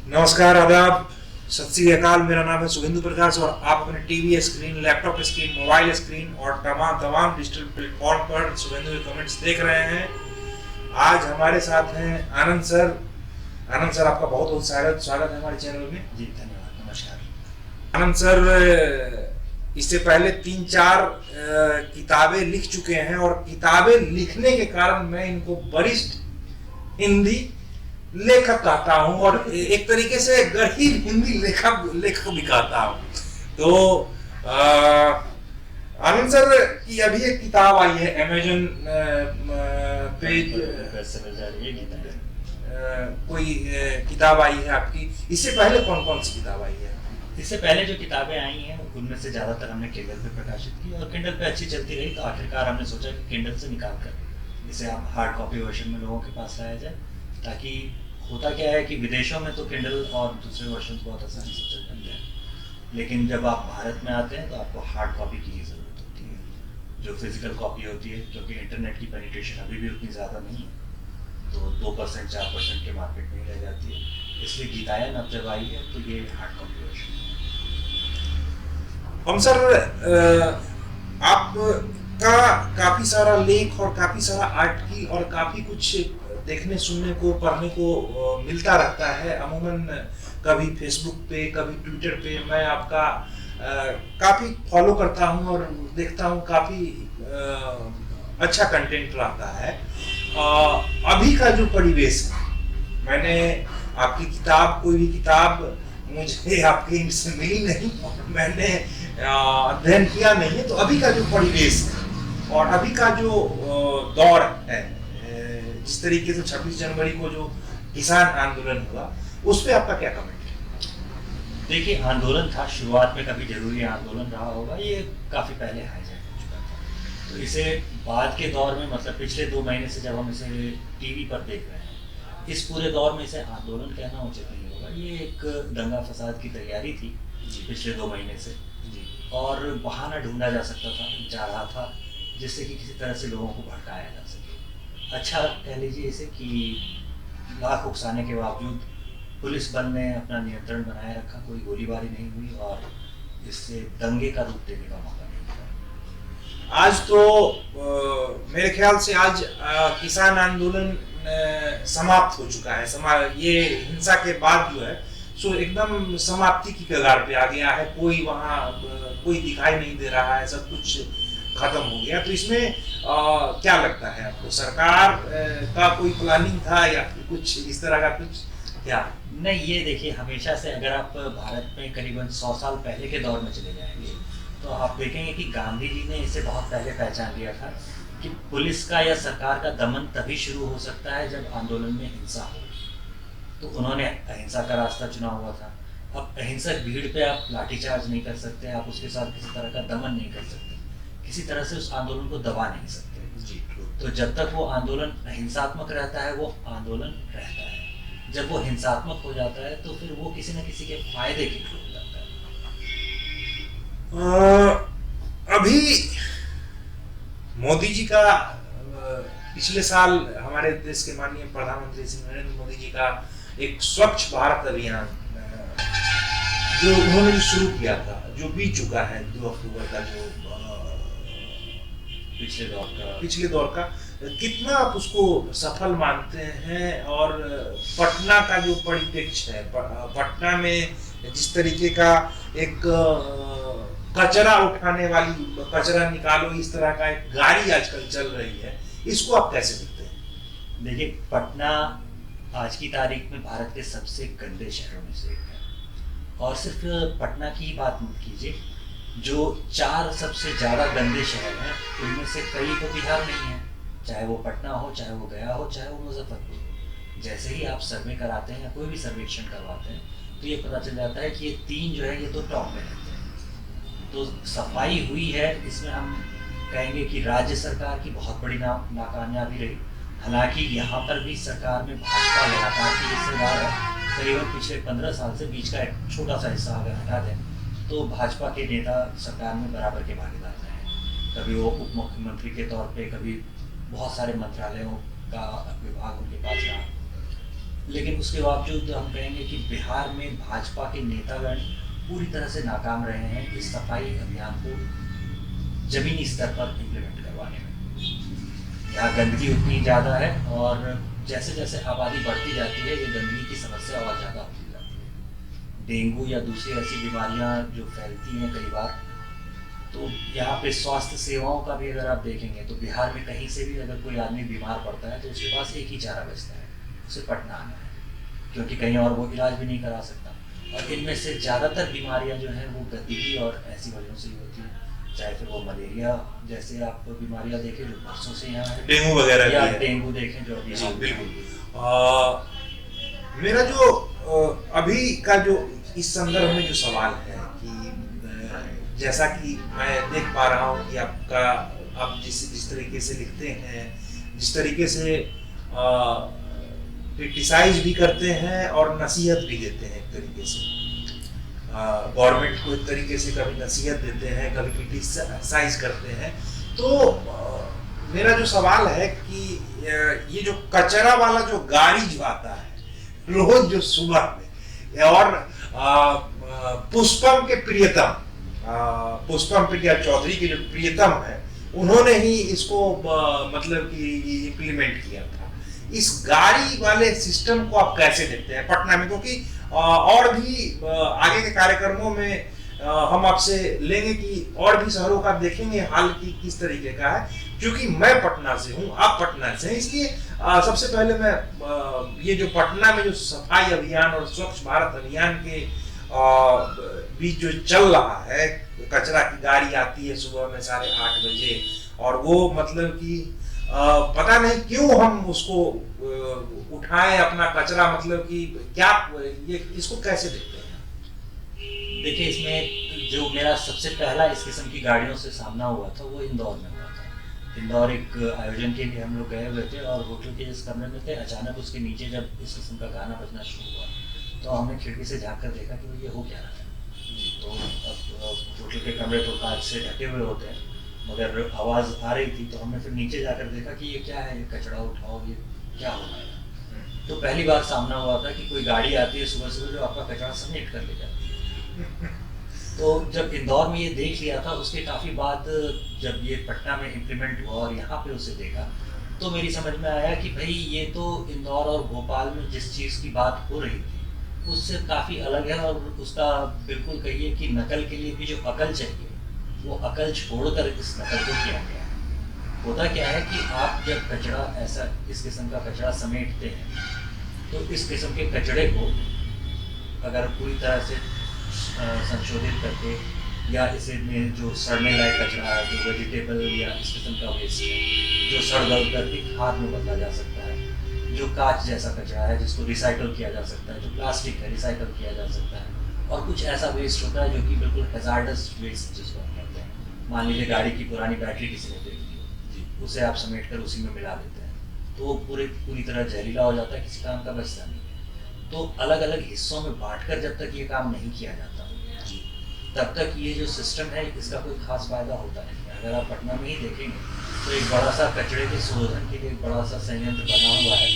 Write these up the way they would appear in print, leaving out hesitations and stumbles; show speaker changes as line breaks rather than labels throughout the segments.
नमस्कार, आदाब, सत श्री अकाल। मेरा नाम है शुभेंदु प्रकाश और आप अपने TV screen, laptop screen, mobile screen और तमाम डिजिटल प्लेटफॉर्म पर शुभेंदु के कमेंट्स देख रहे हैं। आज हमारे साथ हैं आनंद सर। आनंद सर, आपका बहुत बहुत स्वागत है हमारे चैनल में।
जी धन्यवाद, नमस्कार।
आनंद सर इससे पहले 3-4 किताबें लिख चुके हैं और किताबें लिखने के कारण मैं इनको वरिष्ठ हिंदी लेखक कहता हूं और एक तरीके से गरीब हिंदी लेखक भी कहता हूं। तो आनंद सर की अभी एक किताब आई है अमेज़न पे, कोई किताब आई है आपकी। इससे पहले कौन कौन सी किताब आई है?
इससे पहले जो किताबें आई हैं उनमें से ज़्यादातर हमने किंडल पे प्रकाशित की और किंडल पे अच्छी चलती रही, तो आखिरकार हमने सोचा कि किंडल से निकाल कर इसे आप हार्ड कॉपी वर्जन में लोगों के पास लाया जाए। ताकि होता क्या है कि विदेशों में तो किंडल और दूसरे वर्जन बहुत आसानी से चल जाते हैं, लेकिन जब आप भारत में आते हैं तो आपको हार्ड कॉपी की ही ज़रूरत होती है, जो फिजिकल कॉपी होती है, क्योंकि इंटरनेट की पेनिट्रेशन अभी भी उतनी ज़्यादा नहीं है, तो 2% 4% के मार्केट में ही रह जाती है। इसलिए गीतायन अब जब आई है तो ये हार्ड कॉपी वर्जन है।
हम सर आपका काफी सारा लेख और काफी सारा आर्टिकल और काफी कुछ देखने, सुनने को, पढ़ने को मिलता रहता है। अमूमन कभी फेसबुक पे, कभी ट्विटर पे मैं आपका काफी फॉलो करता हूं और देखता हूं, काफी अच्छा कंटेंट रहता है। अभी का जो परिवेश है, मैंने आपकी किताब, कोई भी किताब मुझे आपके इनसे मिली नहीं, मैंने अध्ययन किया नहीं है। तो अभी का जो परिवेश है और अभी का जो दौर है, जिस तरीके से 26 जनवरी को जो किसान आंदोलन हुआ, उस पर आपका क्या कमेंट है?
देखिए, आंदोलन था, शुरुआत में कभी जरूरी आंदोलन रहा होगा, ये काफ़ी पहले हाईजैक हो चुका था। तो इसे बाद के दौर में, मतलब पिछले 2 महीने से जब हम इसे टीवी पर देख रहे हैं, इस पूरे दौर में इसे आंदोलन कहना उचित नहीं होगा। ये एक दंगा फसाद की तैयारी थी पिछले 2 महीने से, और बहाना ढूंढा जा रहा था जिससे कि किसी तरह से लोगों को भड़काया जा सके। अच्छा कह लीजिए इसे कि लाख उकसाने के बावजूद पुलिस बल ने अपना नियंत्रण बनाए रखा, कोई गोलीबारी नहीं हुई और इससे दंगे का रूप देने का मौका नहीं मिला।
आज तो मेरे ख्याल से आज किसान आंदोलन समाप्त हो चुका है। ये हिंसा के बाद जो है सो एकदम समाप्ति की कगार पे आ गया है। कोई वहाँ कोई दिखाई नहीं दे रहा है, सब कुछ खत्म हो गया। तो इसमें क्या लगता है आपको, सरकार का कोई प्लानिंग था या कुछ इस तरह का कुछ क्या?
नहीं, ये देखिए, हमेशा से अगर आप भारत में करीबन 100 साल पहले के दौर में चले जाएंगे तो आप देखेंगे कि गांधी जी ने इसे बहुत पहले पहचान लिया था कि पुलिस का या सरकार का दमन तभी शुरू हो सकता है जब आंदोलन में हिंसा हो। तो उन्होंने अहिंसा का रास्ता चुना हुआ था। अब अहिंसक भीड़ पे आप लाठीचार्ज नहीं कर सकते, आप उसके साथ किसी तरह का दमन नहीं कर सकते, किसी तरह से उस आंदोलन को दबा नहीं सकते जी। तो जब तक वो आंदोलन अहिंसात्मक रहता है, वो आंदोलन रहता है। जब वो हिंसात्मक हो जाता है तो फिर वो किसी न किसी के फायदे के लिए हो जाता
है। अभी मोदी जी का पिछले साल हमारे देश के माननीय प्रधानमंत्री श्री नरेंद्र मोदी जी का एक स्वच्छ भारत अभियान जो उन्होंने जो शुरू किया था, जो बीत चुका है 2 अक्टूबर का, जो पिछले दौर का, कितना आप उसको सफल मानते हैं? और पटना का जो परिप्रेक्ष्य है, पटना में जिस तरीके का एक कचरा उठाने वाली, कचरा निकालो इस तरह का एक गाड़ी आजकल चल रही है, इसको आप कैसे देखते हैं?
देखिए, पटना आज की तारीख में भारत के सबसे गंदे शहरों में से एक है। और सिर्फ पटना की ही बात मत कीजिए, जो 4 सबसे ज़्यादा गंदे शहर हैं उनमें से कई तो बिहार नहीं है, चाहे वो पटना हो, चाहे वो गया हो, चाहे वो मुजफ्फरपुर हो। जैसे ही आप सर्वे कराते हैं या कोई भी सर्वेक्षण करवाते हैं तो ये पता चल जाता है कि ये 3 जो है ये तो टॉप में रहते हैं। तो सफाई हुई है, इसमें हम कहेंगे कि राज्य सरकार की बहुत बड़ी नाकामयाबी रही। हालांकि यहाँ पर भी सरकार में भाजपा लगातार की हिस्सेदार है। करीबन पिछले 15 साल से बीच का एक छोटा सा हिस्सा अगर हटा दें तो भाजपा के नेता सरकार में बराबर के भागीदार रहे हैं। कभी वो उप मुख्यमंत्री के तौर पे, कभी बहुत सारे मंत्रालयों का विभाग उनके पास रहा। लेकिन उसके बावजूद हम कहेंगे कि बिहार में भाजपा के नेतागण पूरी तरह से नाकाम रहे हैं इस सफाई अभियान को जमीनी स्तर पर इम्प्लीमेंट करवाने में। यहाँ गंदगी उतनी ज़्यादा है और जैसे जैसे आबादी बढ़ती जाती है ये गंदगी की समस्या और ज़्यादा होती जाती है। डेंगू या दूसरी ऐसी बीमारियाँ जो फैलती हैं कई बार, तो यहाँ पे स्वास्थ्य सेवाओं का भी अगर आप देखेंगे तो बिहार में कहीं से भी अगर कोई आदमी बीमार पड़ता है तो उसके पास एक ही चारा बचता है, उसे पटना आना है, क्योंकि कहीं और वो इलाज भी नहीं करा सकता। और इनमें से ज़्यादातर बीमारियाँ जो हैं वो गंदगी और ऐसी वजहों से ही होती हैं, चाहे फिर वो मलेरिया जैसे आप बीमारियाँ देखें जो बरसों से यहाँ है,
डेंगू वगैरह
या डेंगू देखें जो अभी
जी बिल्कुल। मेरा जो अभी का जो इस संदर्भ में जो सवाल है कि जैसा कि मैं देख पा रहा हूँ कि आपका आप जिस तरीके से लिखते हैं, जिस तरीके से क्रिटिसाइज भी करते हैं और नसीहत भी देते हैं, एक तरीके से गवर्नमेंट को एक तरीके से कभी नसीहत देते हैं, कभी क्रिटिसाइज करते हैं। तो मेरा जो सवाल है कि ये जो कचरा वाला जो गाड़ी जो आता है रोज जो सुबह में, और पुष्पम के प्रियतम पुष्पम प्रिया चौधरी के जो प्रियतम है उन्होंने ही इसको मतलब कि इम्प्लीमेंट किया था। इस गाड़ी वाले सिस्टम को आप कैसे देखते हैं पटना में? क्योंकि और भी आगे के कार्यक्रमों में हम आपसे लेंगे कि और भी शहरों का देखेंगे हाल की किस तरीके का है। क्योंकि मैं पटना से हूँ, आप पटना से हैं, इसलिए सबसे पहले मैं ये जो पटना में जो सफाई अभियान और स्वच्छ भारत अभियान के बीच जो चल रहा है, कचरा की गाड़ी आती है सुबह में 8:30 बजे, और वो मतलब कि पता नहीं क्यों हम उसको उठाएं अपना कचरा, मतलब कि क्या ये इसको कैसे देखते हैं?
देखिए, इसमें जो मेरा सबसे पहला इस किस्म की गाड़ियों से सामना हुआ था वो इंदौर में हुआ था। इंदौर एक आयोजन के लिए हम लोग गए हुए थे और होटल के जिस कमरे में थे, अचानक उसके नीचे जब इस किस्म का गाना बजना शुरू हुआ तो हमने खिड़की से झाँक कर देखा कि ये हो क्या रहा है। तो अब होटल के कमरे तो कांच से ढके हुए होते हैं, मगर आवाज़ आ रही थी, तो हमने फिर नीचे जाकर देखा कि ये क्या है, ये कचरा उठाओ, ये क्या हो रहा है। तो पहली बार सामना हुआ था कि कोई गाड़ी आती है सुबह सुबह जो आपका कचरा समेट कर ले जाती है। तो जब इंदौर में ये देख लिया था, उसके काफ़ी बाद जब ये पटना में इम्प्लीमेंट हुआ और यहाँ पे उसे देखा तो मेरी समझ में आया कि भाई ये तो इंदौर और भोपाल में जिस चीज़ की बात हो रही थी उससे काफ़ी अलग है, और उसका बिल्कुल कहिए कि नकल के लिए भी जो अकल चाहिए वो अकल छोड़कर इस नकल को किया गया है। होता क्या है कि आप जब कचरा ऐसा इस किस्म का कचरा समेटते हैं तो इस किस्म के कचरे को अगर पूरी तरह से संशोधित करके, या इसे में जो सड़ने लायक कचरा है, जो वेजिटेबल या इस किस्म का वेस्ट है जो सड़ गल करके खाद में बदला जा सकता है, जो कांच जैसा कचरा है जिसको रिसाइकल किया जा सकता है, जो प्लास्टिक है रिसाइकल किया जा सकता है, और कुछ ऐसा वेस्ट होता है जो कि बिल्कुल हैजार्डस वेस्ट जिसको हम कहते हैं। मान लीजिए गाड़ी की पुरानी बैटरी किसी ने फेंक दी, उसे आप समेट कर उसी में मिला देते हैं तो वो पूरी तरह जहरीला हो जाता है, किसी काम का बचता नहीं है। तो अलग अलग हिस्सों में बांटकर जब तक ये काम नहीं किया जाता तब तक ये जो सिस्टम है इसका कोई खास फायदा होता नहीं है। अगर आप पटना में ही देखेंगे तो एक बड़ा सा कचरे के शोधन के लिए एक बड़ा सा संयंत्र बना हुआ है।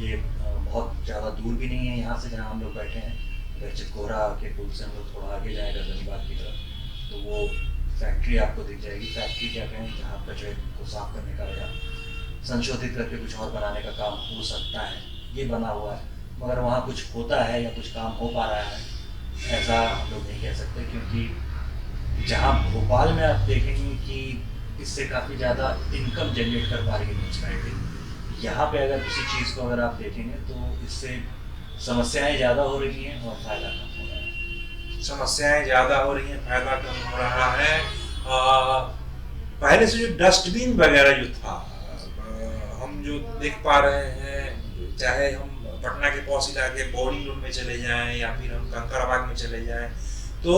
ये बहुत ज़्यादा दूर भी नहीं है यहाँ से जहाँ हम लोग बैठे हैं। अगर चितकोरा के पुल से हम लोग थोड़ा आगे जाएगा गंजबाग की तरफ तो वो फैक्ट्री आपको दिख जाएगी। फैक्ट्री क्या कहें, जहाँ कचरे को साफ करने का या संशोधित करके कुछ और बनाने का काम हो सकता है, ये बना हुआ है। मगर वहाँ कुछ होता है या कुछ काम हो पा रहा है ऐसा हम लोग नहीं कह सकते, क्योंकि जहाँ भोपाल में आप देखेंगे कि इससे काफ़ी ज़्यादा इनकम जनरेट कर पा रही है म्यूनसिपैलिटी, यहाँ पे अगर किसी चीज़ को अगर आप देखेंगे तो इससे समस्याएं ज़्यादा हो रही हैं और फ़ायदा कम हो रहा है।
समस्याएं ज़्यादा हो रही हैं, फ़ायदा कम हो रहा है। पहले से जो डस्टबिन वगैरह जो था हम जो देख पा रहे हैं, चाहे हम पटना के पॉस इलाके बोर्डिंग रोड में चले जाएं या फिर हम कंकड़बाग में चले जाएं, तो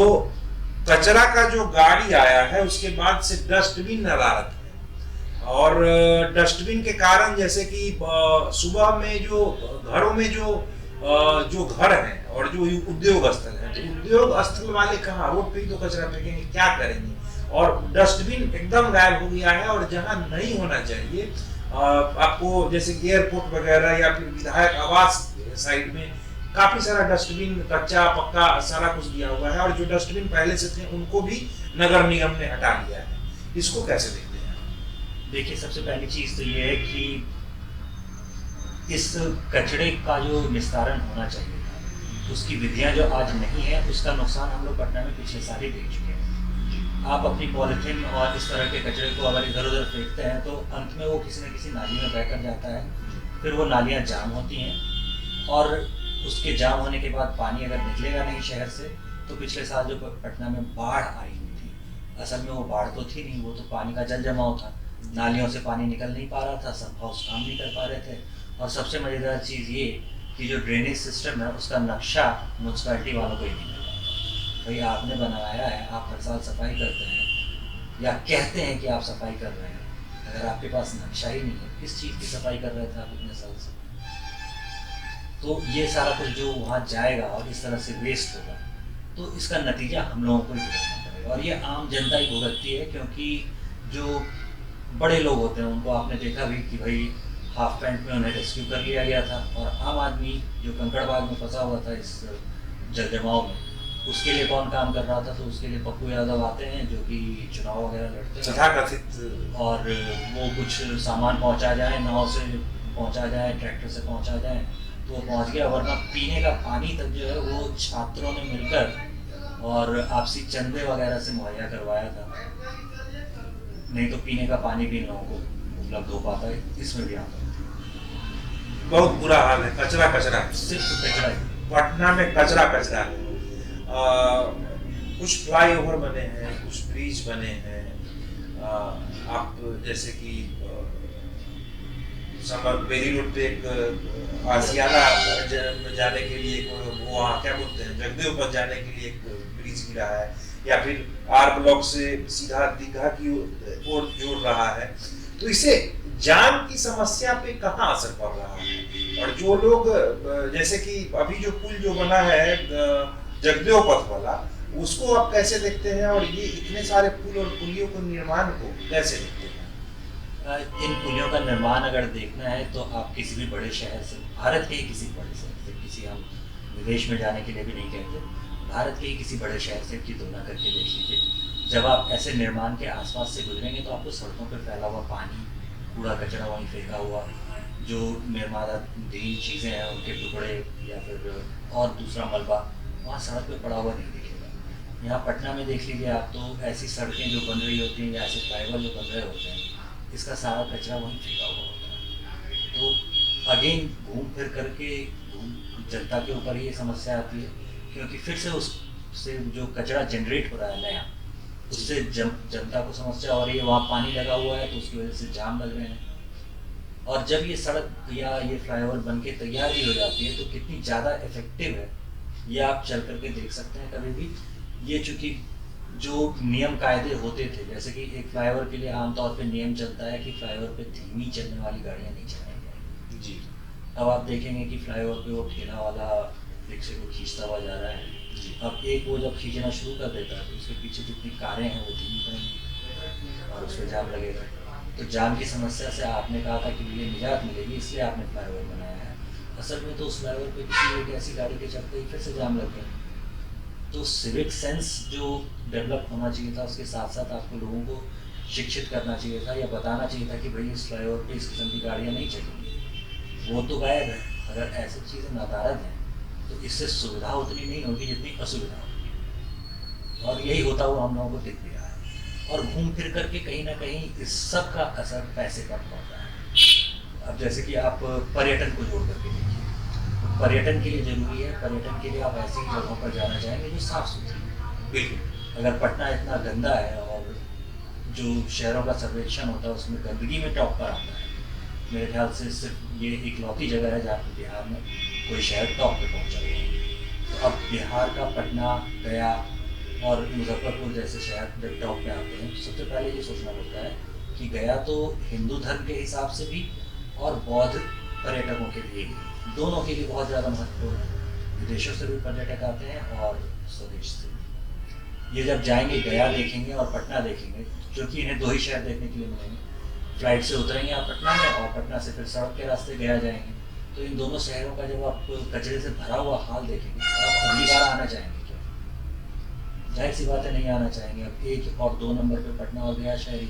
कचरा का जो गाड़ी आया है उसके बाद से डस्टबिन नदारत है। और डस्टबिन के कारण जैसे कि सुबह में जो घरों में जो घर हैं और जो उद्योग स्थल हैं, तो उद्योग स्थल वाले कहाँ, रोड पे ही तो कचरा फेंकेंगे, क्या करेंगे। और डस्टबिन एकदम गायब हो गया है। और जहाँ नहीं होना चाहिए, आपको जैसे एयरपोर्ट वगैरह या फिर विधायक आवास साइड में काफी सारा डस्टबिन कच्चा पक्का सारा कुछ दिया हुआ है, और जो डस्टबिन पहले से थे उनको भी नगर निगम ने हटा लिया है। इसको कैसे देखते हैं?
देखिए, सबसे पहली चीज तो ये है कि इस कचरे का जो निस्तारण होना चाहिए था, उसकी विधियां जो आज नहीं है, उसका नुकसान हम लोग पटना में पिछले साल ही देख चुके हैं। आप अपनी पॉलिथीन और इस तरह के कचरे को अगर इधर उधर फेंकते हैं तो अंत में वो किसी न किसी नाली में बहकर जाता है, फिर वो नालियाँ जाम होती हैं, और उसके जाम होने के बाद पानी अगर निकलेगा नहीं शहर से, तो पिछले साल जो पटना में बाढ़ आई हुई थी, असल में वो बाढ़ तो थी नहीं, वो तो पानी का जल जमाव था। नालियों से पानी निकल नहीं पा रहा था, सब हाउस काम नहीं कर पा रहे थे। और सबसे मज़ेदार चीज़ ये कि जो ड्रेनेज सिस्टम है उसका नक्शा म्यूनसिपैलिटी वालों को ही नहीं मिला। भाई आपने बनवाया है, आप हर साल सफाई करते हैं या कहते हैं कि आप सफाई कर रहे हैं, अगर आपके पास नक्शा ही नहीं है, किस चीज़ की सफाई कर रहे थे आप इतने साल से? तो ये सारा कुछ जो वहाँ जाएगा और इस तरह से वेस्ट होगा, तो इसका नतीजा हम लोगों को ही भुगतना पड़ेगा, और ये आम जनता ही भुगतती है। क्योंकि जो बड़े लोग होते हैं उनको आपने देखा भी कि भाई हाफ पैंट में उन्हें रेस्क्यू कर लिया गया था, और आम आदमी जो कंकड़बाग में फंसा हुआ था इस जल जमाव में, उसके लिए कौन काम कर रहा था? तो उसके लिए पप्पू यादव आते हैं जो कि चुनाव वगैरह लड़ते हैं,
तथाकथित,
और वो कुछ सामान पहुंचा जाए, नाव से पहुंचा जाए, ट्रैक्टर से पहुंचा जाए, तो वो पहुंच गया। वरना पीने का पानी तक जो है वो छात्रों ने मिलकर और आपसी चंदे वगैरह से मुहैया करवाया था, नहीं तो पीने का पानी भी लोगों को उपलब्ध हो पाता है। इसमें भी आता है,
बहुत बुरा हाल है, कचरा कचरा,
सिर्फ कचरा ही।
पटना में कचरा कचरा है। कुछ फ्लाईओवर बने हैं, कुछ ब्रिज बने हैं, आप जैसे कि बेरी रोड पे एक आसियाना जाने के लिए वो वहाँ क्या बोलते हैं, जगदेव पर जाने के लिए एक ब्रिज गिरा है, या फिर आर ब्लॉक से सीधा दीघा की ओर जोड़ रहा है। तो इससे जाम की समस्या पे कहाँ असर पड़ रहा है? और जो लोग जैसे कि अभी जो पुल जो बना है जगदेव पथ वाला, उसको आप कैसे देखते हैं, और ये इतने सारे पुल और पुलियों को निर्माण को कैसे देखते हैं?
इन पुलियों का निर्माण अगर देखना है तो आप किसी भी बड़े शहर से, भारत के ही किसी बड़े शहर से, किसी हम विदेश में जाने के लिए भी नहीं कहते, भारत के ही किसी बड़े शहर से की तुलना करके देख लीजिए। जब आप ऐसे निर्माण के आसपास से गुजरेंगे तो आपको सड़कों पर फैला हुआ पानी, कूड़ा कचरा वहीं फेंका हुआ, जो निर्माणाधीन चीज़ें हैं उनके टुकड़े या फिर और दूसरा मलबा वहाँ सड़क पे पड़ा हुआ नहीं दिखेगा। यहाँ पटना में देख लीजिए आप, तो ऐसी सड़कें जो बन रही होती हैं या ऐसे फ्लाईओवर जो बन रहे होते हैं, इसका सारा कचरा वहीं फेंका हुआ होता है। तो अगेन घूम फिर करके जनता के ऊपर ही ये समस्या आती है, क्योंकि फिर से उससे जो कचरा जनरेट हो रहा है नया, उससे जनता को समस्या हो रही है। वहाँ पानी लगा हुआ है तो उसकी वजह से जाम लग रहे हैं, और जब ये सड़क या ये फ्लाईओवर बन के तैयार भी हो जाती है तो कितनी ज़्यादा इफेक्टिव है ये आप चल करके देख सकते हैं कभी भी। ये चूँकि जो नियम कायदे होते थे, जैसे कि एक फ्लाईओवर के लिए आमतौर पे नियम चलता है कि फ्लाईओवर पे धीमी चलने वाली गाड़ियाँ नहीं चलाई जाएंगी जी। अब आप देखेंगे कि फ्लाईओवर पे वो ठेला वाला रिक्शे को खींचता हुआ जा रहा है। अब एक वो जब खींचना शुरू कर देता है तो उसके पीछे जितनी कारें हैं वो धीमी पड़ेंगी और उस पर जाम लगेगा। तो जाम की समस्या से आपने कहा था कि ये निजात मिलेगी, इसलिए आपने फ्लाईओवर बनाया है। असल में तो उस फ्लाईओवर पे किसी एक ऐसी गाड़ी के चलते ही फिर से जाम लग गया। तो सिविक सेंस जो डेवलप होना चाहिए था, उसके साथ साथ आपको लोगों को शिक्षित करना चाहिए था या बताना चाहिए था कि भाई इस फ्लाईओवर पे इस किस्म की गाड़ियाँ नहीं चलेंगी। वो तो गायब है। अगर ऐसी चीज़ें नादारद हैं तो इससे सुविधा उतनी नहीं होगी जितनी असुविधा होगी, और यही होता हुआ हम लोगों को दिख भी रहा है। और घूम फिर करके कहीं ना कहीं इस सब का असर पैसे पर पड़ता है। अब जैसे कि आप पर्यटन को जोड़ करके देखिए, तो पर्यटन के लिए ज़रूरी है, पर्यटन के लिए आप ऐसी जगहों पर जाना चाहेंगे जो साफ़ सुथरी है। बिल्कुल। अगर पटना इतना गंदा है और जो शहरों का सर्वेक्षण होता है उसमें गंदगी में टॉप पर आता है, मेरे ख्याल से सिर्फ ये इकलौती जगह है जहाँ पर बिहार में कोई शहर टॉप पे पहुँचा हुआ है। तो अब बिहार का पटना, गया और मुजफ्फरपुर जैसे शहर जब टॉप पे आते हैं तो सबसे पहले ये सोचना पड़ता है कि गया तो हिंदू धर्म के हिसाब से भी और बौद्ध पर्यटकों के लिए भी, दोनों के लिए बहुत ज़्यादा महत्वपूर्ण है। विदेशों से भी पर्यटक आते हैं और स्वदेश से भी। ये जब जाएंगे, गया देखेंगे और पटना देखेंगे, क्योंकि इन्हें दो ही शहर देखने के लिए मिलेंगे। फ्लाइट से उतरेंगे आप पटना में और पटना से फिर सड़क के रास्ते गया जाएंगे, तो इन दोनों शहरों का जब आप कचरे से भरा हुआ हाल देखेंगे तो आप अगली बार आना चाहेंगे क्या? जाहिर सी बात है, नहीं आना चाहेंगे। अब 1 और 2 नंबर पे पटना और गया शहर ही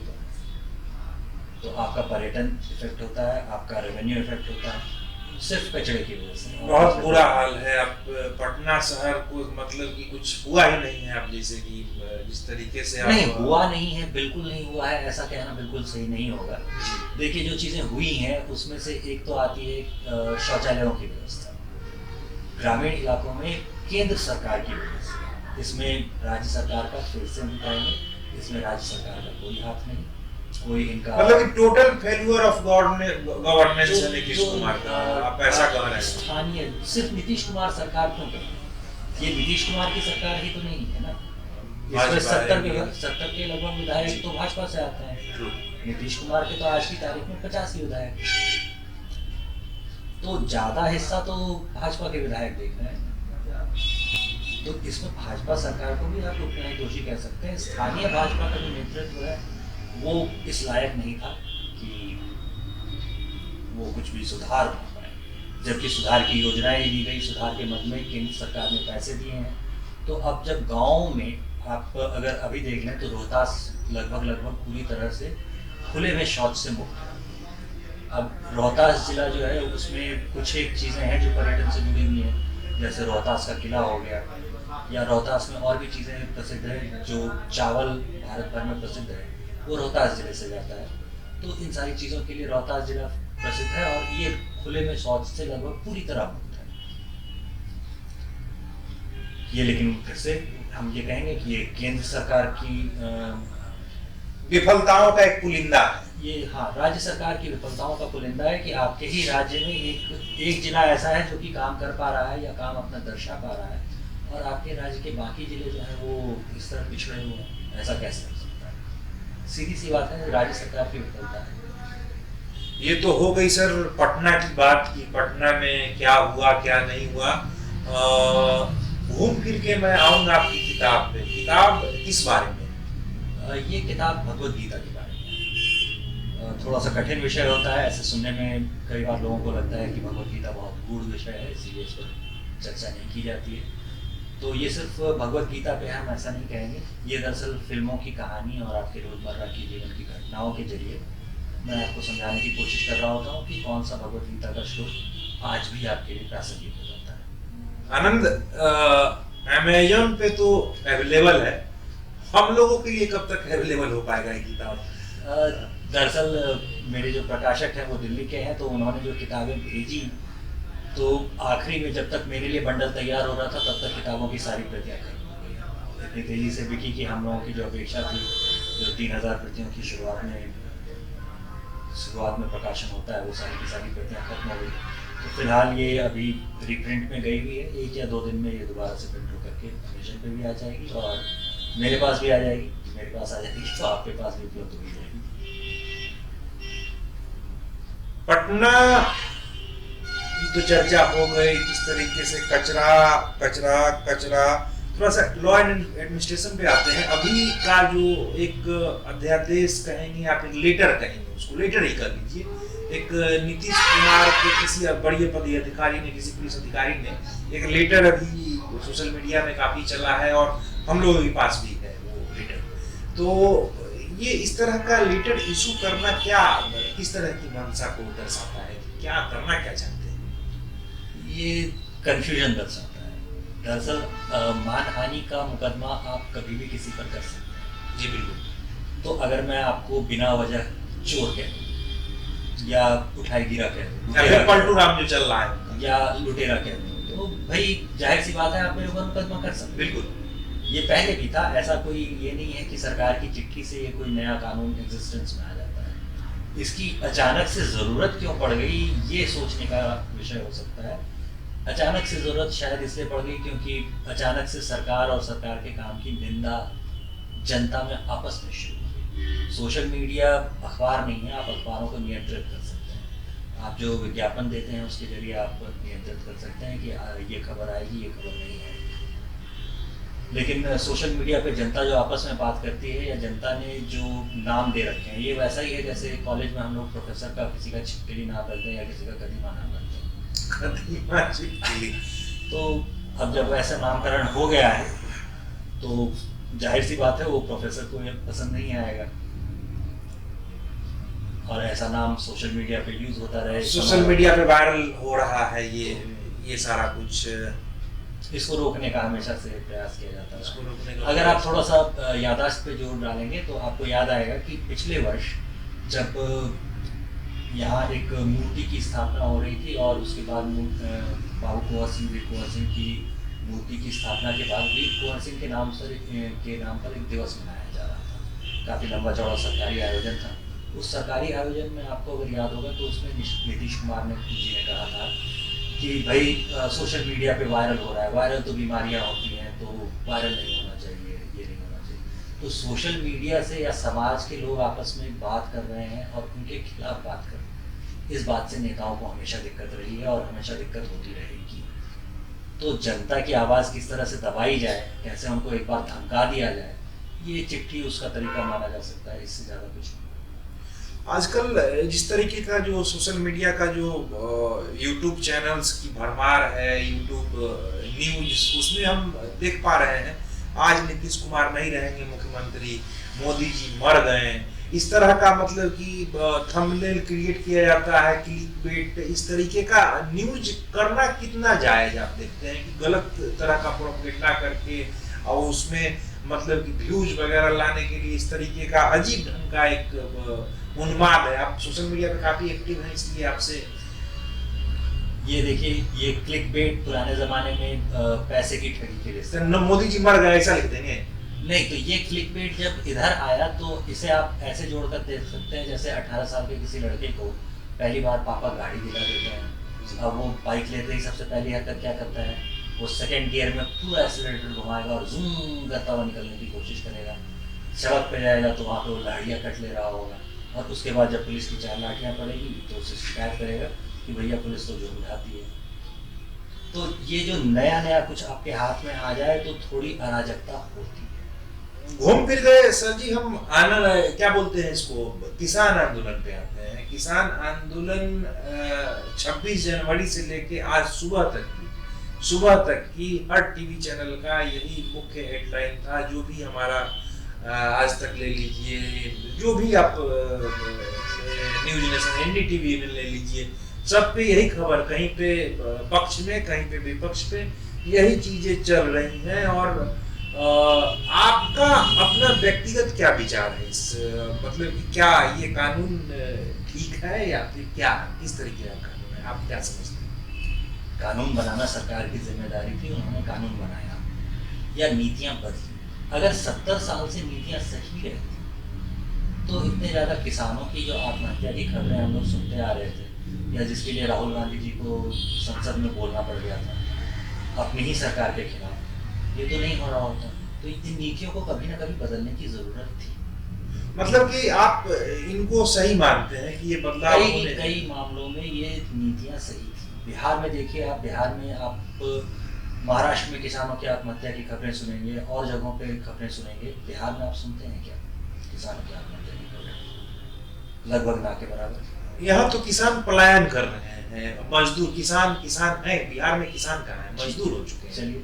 तो आपका पर्यटन इफेक्ट होता है, आपका रेवेन्यू इफेक्ट होता है, सिर्फ कचरे की वजह से।
बहुत बुरा हाल है। अब पटना शहर को मतलब कि कुछ हुआ ही नहीं है। अब जैसे कि जिस तरीके से
नहीं हुआ नहीं है, बिल्कुल नहीं हुआ है, ऐसा कहना बिल्कुल सही नहीं होगा। देखिए, जो चीज़ें हुई हैं उसमें से एक तो आती है शौचालयों की व्यवस्था ग्रामीण इलाकों में केंद्र सरकार की वजह से। इसमें राज्य सरकार का फिर से बताएंगे, इसमें राज्य सरकार का कोई हाथ नहीं, कोई इनका
मतलब कि टोटल फेल्यूर ऑफ गवर्नेंस है नीतीश कुमार का, आप ऐसा कह रहे हैं।
स्थानीय सिर्फ नीतीश कुमार सरकार क्यों करें? ये नीतीश कुमार की सरकार ही तो नहीं है ना। इसमें 70 के लगभग विधायक तो भाजपा से आते हैं। नीतीश कुमार के तो आज की तारीख में 50 ही विधायक, तो ज्यादा हिस्सा तो भाजपा के विधायक देख रहे हैं। तो इसमें भाजपा सरकार को भी आप उतना ही दोषी कह सकते हैं। स्थानीय भाजपा का जो नेतृत्व है वो इस लायक नहीं था कि वो कुछ भी सुधार कर पाए, जबकि सुधार की योजनाएं दी गई, सुधार के मद में केंद्र सरकार ने पैसे दिए हैं। तो अब जब गाँव में आप अगर अभी देख लें तो रोहतास लगभग पूरी तरह से खुले में शौच से मुक्त है। अब रोहतास जिला जो है उसमें कुछ एक चीज़ें हैं जो पर्यटन से जुड़ी हुई हैं, जैसे रोहतास का किला हो गया, या रोहतास में और भी चीज़ें प्रसिद्ध हैं। जो चावल भारत भर में प्रसिद्ध है वो रोहतास जिले से जाता है। तो इन सारी चीज़ों के लिए रोहतास जिला प्रसिद्ध है और ये खुले में शौच से लगभग पूरी तरह मुक्त है। ये लेकिन फिर से हम ये कहेंगे कि ये केंद्र सरकार की
विफलताओं का एक पुलिंदा है।
ये हाँ, राज्य सरकार की विफलताओं का पुलिंदा है कि आपके ही राज्य में एक जिला ऐसा है जो कि काम कर पा रहा है या काम अपना दर्शा पा रहा है, और आपके राज्य के बाकी जिले जो है वो इस तरह पिछड़े हुए हैं। ऐसा कैसे हो सकता है? सीधी सी बात है, राज्य सरकार की विफलता है।
ये तो हो गई सर पटना की बात की पटना में क्या हुआ क्या नहीं हुआ। घूम फिर के मैं आऊंगा आपकी किताब पे। किताब किस बारे में?
ये किताब भगवत गीता के बारे में। थोड़ा सा कठिन विषय होता है, ऐसे सुनने में कई बार लोगों को लगता है कि भगवत गीता बहुत गूढ़ विषय है, इसीलिए इस पर चर्चा नहीं की जाती है। तो ये सिर्फ भगवत गीता पे हम ऐसा नहीं कहेंगे। ये दरअसल फिल्मों की कहानी और आपके रोजमर्रा की जीवन की घटनाओं के जरिए मैं आपको समझाने की कोशिश कर रहा होता हूँ कि कौन सा भगवत गीता का श्लोक आज भी आपके लिए प्रासंगिक हो जाता है।
आनंद, अमेज़न पे तो अवेलेबल है, हम लोगों के लिए कब तक अवेलेबल हो पाएगा ये किताब?
दरअसल मेरे जो प्रकाशक हैं वो दिल्ली के हैं, तो उन्होंने जो किताबें भेजी तो आखिरी में जब तक मेरे लिए बंडल तैयार हो रहा था तब तक किताबों की सारी प्रतियां खत्म हो गई। इतनी तेजी से बिकी कि हम लोगों की जो अपेक्षा थी, जो 3000 प्रतियों की शुरुआत में प्रकाशन होता है, वो सारी की सारी प्रतियां खत्म हो गई। तो फिलहाल ये अभी रिप्रिंट में गई हुई है। 1 या 2 दिन में ये दोबारा से प्रिंट होकर के अमेज़न पे भी आ जाएगी और मेरे पास भी आ जाएगी। मेरे पास आ जाएगी तो आपके पास भी उपलब्ध हो जाएगी।
पटना की तो चर्चा हो गई, किस तरीके से कचरा कचरा कचरा। थोड़ा सा लॉ एंड एडमिनिस्ट्रेशन पे आते हैं। अभी का जो एक अध्यादेश कहेंगे, आप एक लेटर कहेंगे, उसको लेटर ही कर लीजिए। एक नीतीश कुमार के किसी बड़े पदाधिकारी ने, किसी पुलिस अधिकारी ने एक लेटर अभी सोशल मीडिया में काफी चला है और हम लोगों के पास भी है वो लेटर। तो ये इस तरह का लेटर इशू करना क्या, किस तरह की मंशा को दर्शाता है? क्या करना क्या चाहते हैं?
ये कंफ्यूजन दर्शाता है। दरअसल मानहानि का मुकदमा आप कभी भी किसी पर कर सकते हैं।
जी बिल्कुल।
तो अगर मैं आपको बिना वजह चोर कह दूं या उठाई गिरा कह दूं,
पलटू राम जो चल रहा है,
या लुटेरा कह दूं, तो भाई जाहिर सी बात है आप मेरे ऊपर मुकदमा कर सकते हैं।
बिल्कुल।
ये पहले भी था, ऐसा कोई ये नहीं है कि सरकार की चिट्ठी से ये कोई नया कानून एग्जिस्टेंस में आ जाता है। इसकी अचानक से ज़रूरत क्यों पड़ गई, ये सोचने का विषय हो सकता है। अचानक से ज़रूरत शायद इसलिए पड़ गई क्योंकि अचानक से सरकार और सरकार के काम की निंदा जनता में आपस में शुरू हुई। सोशल मीडिया अखबार नहीं है, आप अखबारों को नियंत्रित कर सकते हैं। आप जो विज्ञापन देते हैं उसके जरिए आप नियंत्रित कर सकते हैं कि ये खबर आएगी, ये खबर नहीं आएगी। लेकिन सोशल मीडिया पे जनता जो आपस में बात करती है या जनता ने जो नाम दे रखे हैं, ये वैसा ही है जैसे कॉलेज में हम लोग प्रोफेसर का किसी का छिपकली नाम रखते हैं या किसी का कदीमा नाम रखते हैं।
कदीमा छिपकली।
तो अब जब ऐसा नामकरण हो गया है तो जाहिर सी बात है वो प्रोफेसर को ये पसंद नहीं आएगा, और ऐसा नाम सोशल मीडिया पे यूज होता रहे,
सोशल मीडिया पे वायरल हो रहा है ये सारा कुछ।
इसको रोकने का हमेशा से प्रयास किया जाता
इसको
है।
रोकने का
अगर आप थोड़ा सा याददाश्त पे जोर डालेंगे तो आपको याद आएगा कि पिछले वर्ष जब यहाँ एक मूर्ति की स्थापना हो रही थी और उसके बाद बाबू कुंवर सिंह, वीर कुंवर सिंह की मूर्ति की स्थापना के बाद वीर कुंवर सिंह के नाम पर एक दिवस मनाया जा रहा था। काफ़ी लंबा चौड़ा सरकारी आयोजन था। उस सरकारी आयोजन में आपको अगर याद होगा तो उसमें नीतीश कुमार जी ने कहा था कि भाई सोशल मीडिया पे वायरल हो रहा है, वायरल तो बीमारियां होती हैं, तो वायरल नहीं होना चाहिए, ये नहीं होना चाहिए। तो सोशल मीडिया से या समाज के लोग आपस में बात कर रहे हैं और उनके खिलाफ बात कर रहे हैं, इस बात से नेताओं को हमेशा दिक्कत रही है और हमेशा दिक्कत होती रहेगी। तो जनता की आवाज़ किस तरह से दबाई जाए, कैसे उनको एक बार धमका दिया जाए, ये चिट्ठी उसका तरीका माना जा सकता है, इससे ज़्यादा कुछ नहीं।
आजकल जिस तरीके का जो सोशल मीडिया का जो यूट्यूब चैनल्स की भरमार है, यूट्यूब न्यूज, उसमें हम देख पा रहे हैं आज नीतीश कुमार नहीं रहेंगे मुख्यमंत्री, मोदी जी मर गए, इस तरह का मतलब कि थंबनेल क्रिएट किया जाता है, क्लिकबेट, इस तरीके का न्यूज करना कितना जायज आप देखते हैं कि गलत तरह का प्रोपेगेंडा करके और उसमें मतलब कि व्यूज वगैरह लाने के लिए इस तरीके का अजीब ढंग का एक उन्माद है। आप सोशल मीडिया पे काफी एक्टिव हैं, इसलिए आपसे
ये देखिए, ये क्लिकबेट पुराने जमाने में पैसे की ठगी के लिए
मोदी जी मर गए ऐसा लिख देंगे।
नहीं, तो ये क्लिकबेट जब इधर आया तो इसे आप ऐसे जोड़कर देख सकते हैं जैसे 18 साल के किसी लड़के को पहली बार पापा गाड़ी दिला देते हैं। अब वो बाइक लेते ही सबसे पहली हरकत क्या करता है, वो सेकेंड गियर में पूरा एक्सीलरेटर घुमाएगा और जूम करता हुआ निकलने की कोशिश करेगा। सड़क पे जाएगा तो वहाँ पे वो लाठियाँ कट ले रहा होगा, और उसके बाद जब पुलिस की 4 लाठियाँ पड़ेगी तो उसे शिकायत करेगा कि भैया पुलिस तो जुर्म उठाती है। तो ये जो नया नया कुछ आपके हाथ में आ जाए तो थोड़ी अराजकता होती है।
घूम फिर गए सर जी, हम क्या बोलते हैं इसको, किसान आंदोलन पे आते हैं। किसान आंदोलन 26 जनवरी से लेके आज सुबह तक की हर टीवी चैनल का यही मुख्य हेडलाइन था। जो भी हमारा आज तक ले लीजिए, जो भी आप न्यूज नेशन, एनडीटीवी में ले लीजिए, सब पे यही खबर, कहीं पे पक्ष में कहीं पे विपक्ष पे यही चीजें चल रही हैं। और आपका अपना व्यक्तिगत क्या विचार है इस मतलब कि क्या ये कानून ठीक है या फिर क्या, किस तरीके का कानून है, आप क्या समझते हैं?
कानून बनाना सरकार की जिम्मेदारी थी, उन्होंने कानून बनाया या नीतियां बदली। अगर 70 साल से नीतियां सही रहती तो इतने ज़्यादा किसानों की जो आत्महत्या की खबरें हम लोग सुनते आ रहे थे, या जिसके लिए राहुल गांधी जी को संसद में बोलना पड़ गया था अपनी ही सरकार के खिलाफ, ये तो नहीं हो रहा होता। तो इन नीतियों को कभी ना कभी बदलने की ज़रूरत थी।
मतलब कि आप इनको सही मानते हैं कि ये बदलाव
कई मामलों में ये नीतियाँ सही थी। बिहार में देखिए आप, बिहार में आप महाराष्ट्र में किसानों की आत्महत्या की खबरें सुनेंगे और जगहों पे खबरें सुनेंगे। बिहार में आप सुनते हैं क्या किसानों की आत्महत्या की खबरें? लगभग ना के बराबर।
यहाँ तो किसान पलायन कर रहे हैं, मजदूर किसान है, बिहार में किसान कहाँ है, मजदूर हो चुके हैं।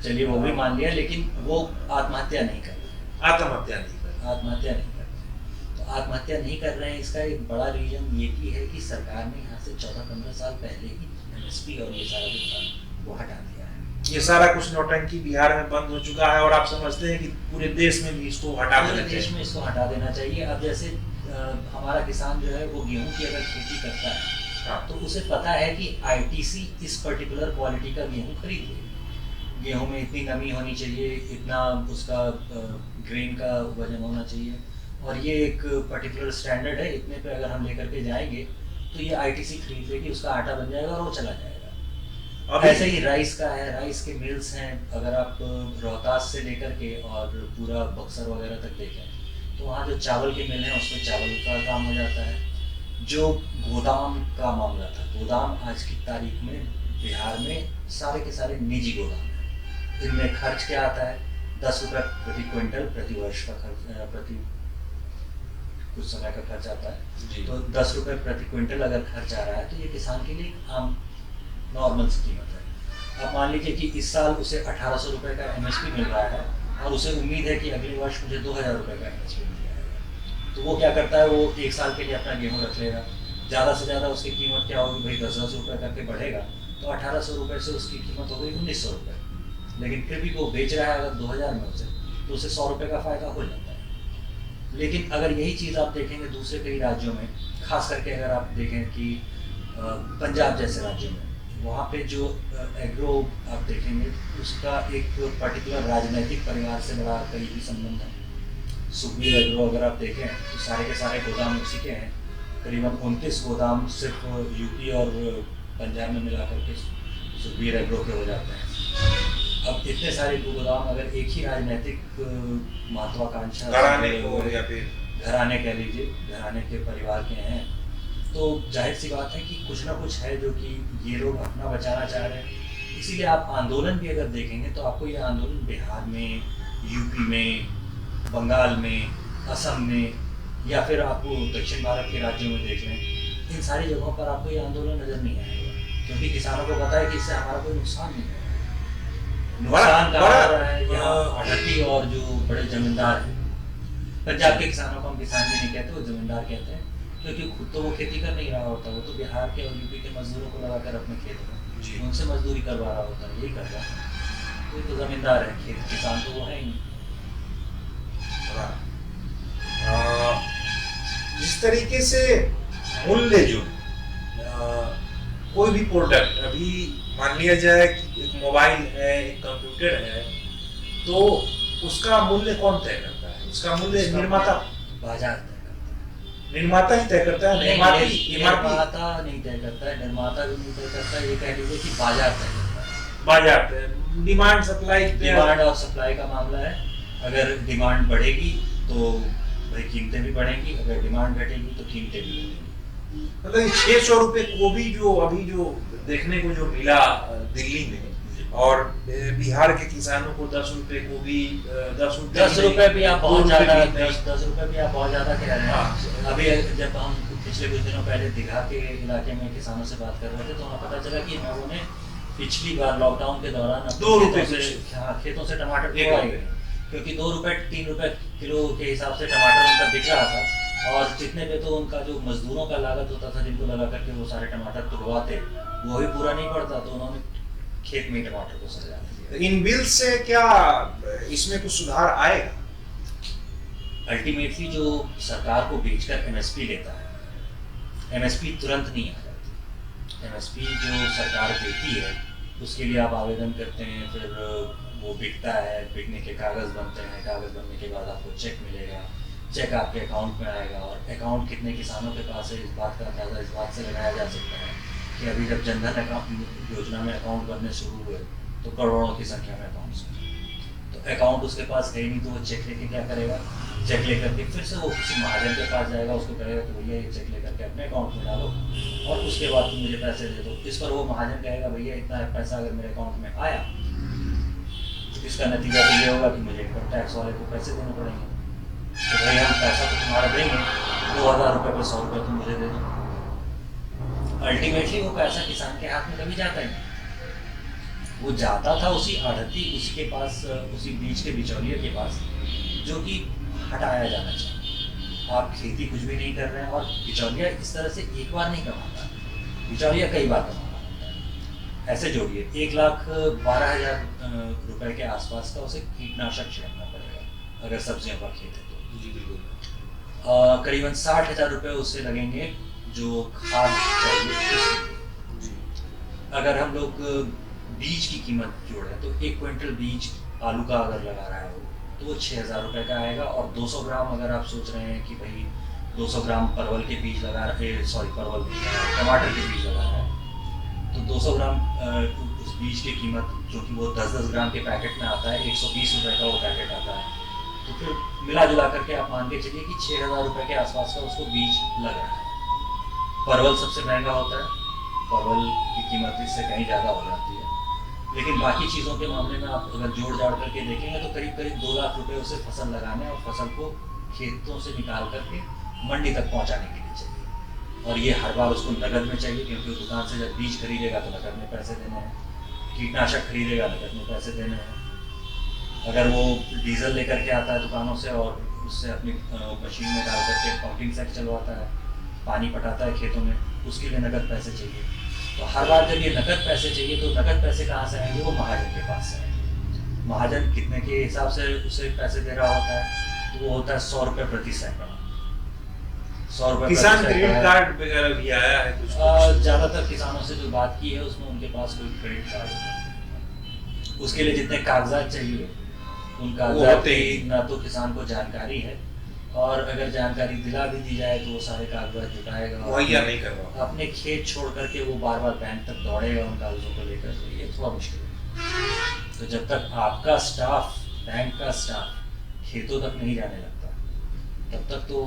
चलिए वो भी मान लिया, लेकिन वो आत्महत्या नहीं कर रहे।
आत्महत्या नहीं कर रहे।
तो आत्महत्या नहीं कर रहे हैं, इसका एक बड़ा रीजन ये भी है कि सरकार ने यहाँ से 14-15 साल पहले ही एमएसपी और ये सारा जो था वो हटा दिया है।
ये सारा कुछ नौटंकी बिहार में बंद हो चुका है और आप समझते हैं कि पूरे देश में भी इसको हटा देना चाहिए।
देश में इसको हटा देना चाहिए। अब जैसे हमारा किसान जो है वो गेहूं की अगर खेती करता है तो उसे पता है कि आईटीसी इस पर्टिकुलर क्वालिटी का गेहूं खरीद ले, गेहूं में इतनी नमी होनी चाहिए, इतना उसका ग्रेन का वजन होना चाहिए, और ये एक पर्टिकुलर स्टैंडर्ड है, इतने पे अगर हम लेकर के जाएंगे तो ये आईटीसी खरीद लेगी, उसका आटा बन जाएगा और वो चला जाएगा। ऐसे ही राइस का है, राइस के मिल्स हैं, अगर आप रोहतास से लेकर के और पूरा बक्सर वगैरह तक देखें तो वहाँ जो चावल के मिल हैं उसमें चावल का काम हो जाता है। जो गोदाम का मामला था, गोदाम आज की तारीख में बिहार में सारे के सारे निजी गोदाम हैं। इनमें खर्च क्या आता है, 10 रुपये प्रति क्विंटल प्रति वर्ष का खर्च, प्रति कुछ समय का खर्च आता है। तो 10 रुपये प्रति क्विंटल अगर खर्च आ रहा है तो ये किसान के लिए आम नॉर्मल सी कीमत है। अब मान लीजिए कि इस साल उसे 1800 रुपये का एमएसपी मिल रहा है और उसे उम्मीद है कि अगले वर्ष मुझे 2000 रुपये का एमएसपी मिल जाएगा। तो वो क्या करता है, वो एक साल के लिए अपना गेहूँ रख लेगा। ज़्यादा से ज़्यादा उसकी कीमत क्या होगी भाई, 10-10 रुपये करके बढ़ेगा, तो 1800 रुपये से उसकी कीमत हो गई 1900 रुपये। लेकिन फिर भी वो बेच रहा है अगर 2000 में उसे, तो उसे 100 रुपये का फ़ायदा हो जाता है। लेकिन अगर यही चीज़ आप देखेंगे दूसरे कई राज्यों में, खास करके अगर आप देखें कि पंजाब जैसे राज्यों में, वहाँ पे जो एग्रो आप देखेंगे उसका एक पर्टिकुलर राजनीतिक परिवार से बड़ा करीबी संबंध है। सुखबीर एग्रो अगर आप देखें तो सारे के सारे गोदाम उसी के हैं। करीबन 29 गोदाम सिर्फ यूपी और पंजाब में मिला करके सुखबीर एग्रो के हो जाते हैं। अब इतने सारे गोदाम अगर एक ही राजनीतिक महत्वाकांक्षा
घराने को या फिर
घराने कह लीजिए, घराने के परिवार के हैं, तो जाहिर सी बात है कि कुछ ना कुछ है जो कि ये लोग अपना बचाना चाह रहे हैं। इसीलिए आप आंदोलन भी अगर देखेंगे तो आपको ये आंदोलन बिहार में, यूपी में, बंगाल में, असम में, या फिर आपको दक्षिण भारत के राज्यों में देख लें, इन सारी जगहों पर आपको ये आंदोलन नजर नहीं आएगा, क्योंकि किसानों को पता है कि इससे हमारा कोई नुकसान नहीं है। नुकसान कहाँ हो रहा है, यहाँ आढ़ती और जो बड़े जमींदार हैं। पंजाब के किसानों को हम किसान भी नहीं कहते, वो जमींदार कहते हैं, क्योंकि खुद तो वो खेती कर नहीं रहा होता, वो तो बिहार के और यूपी के मजदूरों को लगाकर अपने खेत में उनसे मजदूरी करवा रहा होता है, यही कर रहा है। तो ये तो जमींदार है, खेत किसान तो वो है ही नहीं।
जिस तरीके से मूल्य जो कोई भी प्रोडक्ट, अभी मान लिया जाए कि एक मोबाइल है, एक कंप्यूटर है, तो उसका मूल्य कौन तय करता है? उसका मूल्य निर्माता,
बाजार तय करता है।
निर्माता ही तय करता है।
निर्माता नहीं तय करता है, निर्माता भी नहीं तय करता है, ये कह लीजिए कि बाजार तय करता है।
बाजार, डिमांड सप्लाई,
डिमांड और सप्लाई का मामला है। अगर डिमांड बढ़ेगी तो भाई कीमतें भी बढ़ेंगी, अगर डिमांड घटेगी तो कीमतें भी बढ़ेंगी।
मतलब 600 रुपये गोभी जो अभी जो देखने को जो मिला दिल्ली में, और बिहार के किसानों को 10 रुपये गोभी,
10 रुपये भी आप बहुत ज्यादा, 10 रुपये भी आप बहुत ज्यादा कह रहे हैं। अभी जब हम पिछले कुछ दिनों पहले दीघा के इलाके में किसानों से बात कर रहे थे तो हमें पता चला कि लोगों ने पिछली बार लॉकडाउन के दौरान
2 रुपये से
खेतों से टमाटर उगाए गए, क्योंकि 2 रुपये 3 रुपये किलो के हिसाब से टमाटर उनका बिक रहा था, और जितने पे तो उनका जो मजदूरों का लागत होता था जिनको लगा करके वो सारे टमाटर तुड़वाते, वो भी पूरा नहीं पड़ता, तो उन्होंने खेत में टमाटर को सजा दिया।
इन बिल से क्या इसमें कुछ सुधार आएगा?
अल्टीमेटली जो सरकार को बेचकर एमएसपी लेता है, एमएसपी तुरंत नहीं आ जाती। एमएसपी जो सरकार देती है उसके लिए आप आवेदन करते हैं, फिर वो बिकता है, बिकने के कागज़ बनते हैं, कागज़ बनने के बाद आपको चेक मिलेगा, चेक आपके अकाउंट में आएगा, और अकाउंट कितने किसानों के पास है इस बात का अंदाज़ा इस बात से लगाया जा सकता है कि अभी जब जनधन अकाउंट योजना में अकाउंट बनने शुरू हुए तो करोड़ों की संख्या में अकाउंट्स हैं। तो अकाउंट उसके पास है नहीं, तो वो चेक लेके क्या करेगा, चेक लेकर के फिर से वो किसी महाजन के पास जाएगा, उसको कहेगा कि भैया ये चेक लेकर के अपने अकाउंट में डालो और उसके बाद तुम मुझे पैसे दे दो। इस पर वो महाजन कहेगा भैया इतना पैसा अगर मेरे अकाउंट में आया तो इसका नतीजा तो ये होगा कि मुझे इनकम टैक्स वाले को पैसे देने पड़ेंगे, तो भाई हम पैसा तो तुम्हारा देंगे, 2000 रुपये पर 100 रुपये तुम मुझे दे दो। अल्टीमेटली वो पैसा किसान के हाथ में कभी जाता ही नहीं, वो जाता था उसी आढ़ती, उसी के पास, उसी बीच के बिचौलिए के पास, जो कि हटाया जाना चाहिए। आप खेती कुछ भी नहीं कर रहे हैं, और बिचौलिया इस तरह से एक बार नहीं कमाता, बिचौलिया कई बार कमाता है। ऐसे जोड़िए 1,12,000 रुपए के आसपास का उसे कीटनाशक छिड़कना पड़ेगा अगर सब्जियों का खेत है तो।
जी बिल्कुल।
करीबन 60,000 रुपये उससे लगेंगे जो खाद चाहिए उसके। अगर हम लोग बीज की कीमत जोड़ें तो 1 क्विंटल बीज आलू का अगर लगा रहा है तो वो 6,000 रुपये का आएगा, और 200 ग्राम अगर आप सोच रहे हैं कि भाई 200 ग्राम परवल के बीज लगा रहे, परवल टमाटर के बीज लगा रहा है, तो 200 ग्राम उस बीज की कीमत, जो कि वो 10-10 ग्राम के पैकेट में आता है, 120 रुपये का वो पैकेट आता है, तो फिर मिला जुला करके आप मान के चलिए कि 6,000 रुपये के आसपास का उसको बीज लग रहा है। परवल सबसे महंगा होता है, परवल की कीमत इससे कहीं ज़्यादा हो जाती है, लेकिन बाकी चीज़ों के मामले में आप अगर जोड़ जाड़ करके देखेंगे तो करीब करीब 2 लाख रुपए उसे फसल लगाने और फसल को खेतों से निकाल करके मंडी तक पहुंचाने के लिए चाहिए। और ये हर बार उसको नकद में चाहिए, क्योंकि वो दुकान से जब बीज खरीदेगा तो नकद में पैसे देने हैं, कीटनाशक खरीदेगा नकद में पैसे देने हैं। अगर वो डीजल लेकर के आता है दुकानों से और उससे अपनी मशीन में डाल करके पंपिंग सेट चलवाता है, पानी पटाता है खेतों में, उसके लिए नकद पैसे चाहिए। तो हर बार जब ये नकद पैसे चाहिए तो नकद पैसे कहाँ से आएंगे? वो महाजन के पास से आएंगे। महाजन कितने के हिसाब से उसे पैसे दे रहा होता है? तो वो होता है 100 रुपये प्रति सैकड़ा। 100 रुपये
किसान क्रेडिट कार्ड वगैरह भी आया है कुछ?
ज़्यादातर किसानों से जो बात की है उसमें उनके पास कोई क्रेडिट कार्ड नहीं। उसके लिए जितने कागजात चाहिए उन कागजात की ना तो किसान को जानकारी है, और अगर जानकारी दिला भी दी जाए तो वो सारे कागजात जुटाएगा,
मुहैया नहीं करवा,
अपने खेत छोड़ करके वो बार बार बैंक तक दौड़ेगा उन कागजों को लेकर, तो ये थोड़ा मुश्किल है। तो जब तक आपका स्टाफ, बैंक का स्टाफ खेतों तक नहीं जाने लगता, तब तक तो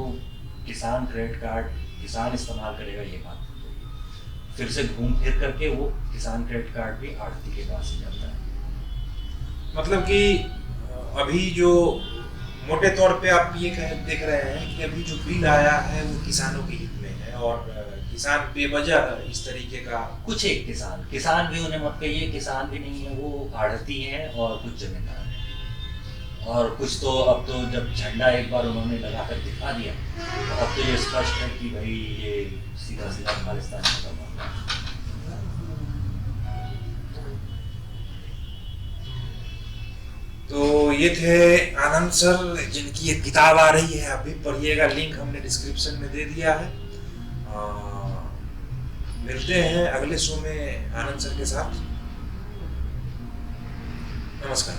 किसान क्रेडिट कार्ड किसान इस्तेमाल करेगा, ये बात नहीं। फिर से घूम फिर करके वो किसान क्रेडिट कार्ड भी आढ़ती के पास ही जाता है।
मतलब कि अभी जो मोटे तौर पे आप ये देख रहे हैं कि अभी जो बिल आया है वो किसानों के हित में है, और किसान बेवजह इस तरीके का,
कुछ एक किसान भी उन्हें मत कहिए, किसान भी नहीं है, वो आढ़ती हैं और कुछ जमींदार हैं। और कुछ तो अब तो जब झंडा एक बार उन्होंने लगा कर दिखा दिया तो अब तो ये स्पष्ट है कि भाई ये सीधा सीधा खालिस्तान का मामला है।
तो ये थे आनंद सर, जिनकी ये किताब आ रही है, अभी पढ़िएगा, लिंक हमने डिस्क्रिप्शन में दे दिया है। मिलते हैं अगले शो में आनंद सर के साथ। नमस्कार।